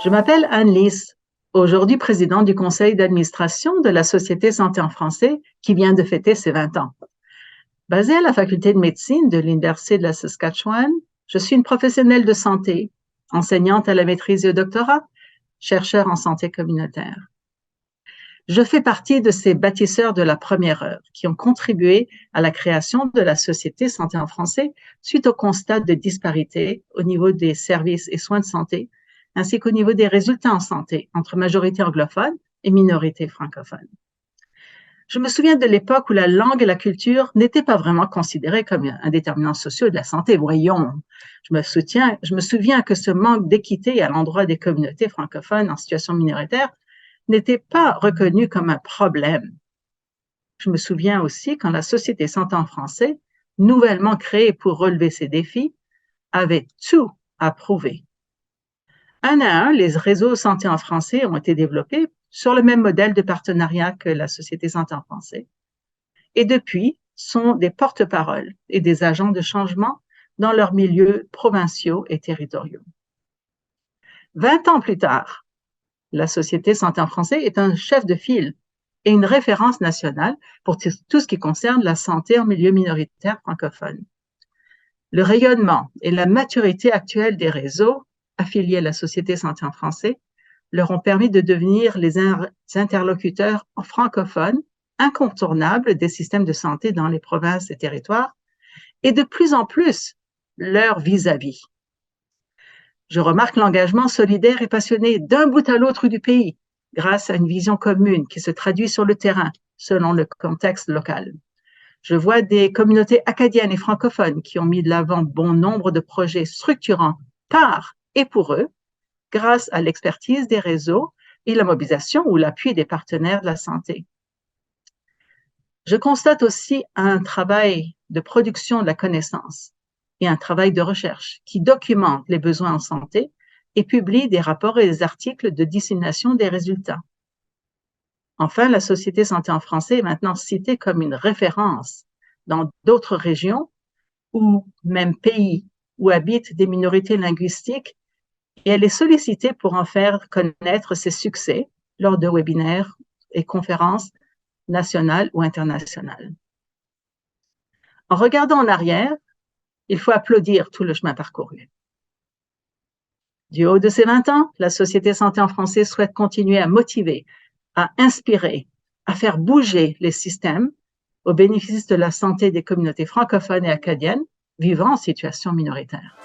Je m'appelle Anne-Lise, aujourd'hui présidente du conseil d'administration de la Société Santé en français qui vient de fêter ses 20 ans. Basée à la faculté de médecine de l'Université de la Saskatchewan, je suis une professionnelle de santé, enseignante à la maîtrise et au doctorat, chercheur en santé communautaire. Je fais partie de ces bâtisseurs de la première heure qui ont contribué à la création de la Société Santé en français suite au constat de disparité au niveau des services et soins de santé, ainsi qu'au niveau des résultats en santé entre majorité anglophone et minorité francophone. Je me souviens de l'époque où la langue et la culture n'étaient pas vraiment considérées comme un déterminant social de la santé. Voyons, je me souviens que ce manque d'équité à l'endroit des communautés francophones en situation minoritaire n'était pas reconnu comme un problème. Je me souviens aussi quand la Société Santé en français, nouvellement créée pour relever ces défis, avait tout à prouver. Un à un, les réseaux santé en français ont été développés sur le même modèle de partenariat que la Société Santé en français, et depuis sont des porte-paroles et des agents de changement dans leurs milieux provinciaux et territoriaux. 20 ans plus tard, la Société Santé en français est un chef de file et une référence nationale pour tout ce qui concerne la santé en milieu minoritaire francophone. Le rayonnement et la maturité actuelle des réseaux affiliés à la Société Santé en français leur ont permis de devenir les interlocuteurs francophones incontournables des systèmes de santé dans les provinces et territoires et de plus en plus leur vis-à-vis. Je remarque l'engagement solidaire et passionné d'un bout à l'autre du pays, grâce à une vision commune qui se traduit sur le terrain, selon le contexte local. Je vois des communautés acadiennes et francophones qui ont mis de l'avant bon nombre de projets structurants par et pour eux, grâce à l'expertise des réseaux et la mobilisation ou l'appui des partenaires de la santé. Je constate aussi un travail de production de la connaissance et un travail de recherche qui documente les besoins en santé et publie des rapports et des articles de dissémination des résultats. Enfin, la Société Santé en français est maintenant citée comme une référence dans d'autres régions ou même pays où habitent des minorités linguistiques et elle est sollicitée pour en faire connaître ses succès lors de webinaires et conférences nationales ou internationales. En regardant en arrière, il faut applaudir tout le chemin parcouru. Du haut de ses 20 ans, la Société Santé en français souhaite continuer à motiver, à inspirer, à faire bouger les systèmes au bénéfice de la santé des communautés francophones et acadiennes vivant en situation minoritaire.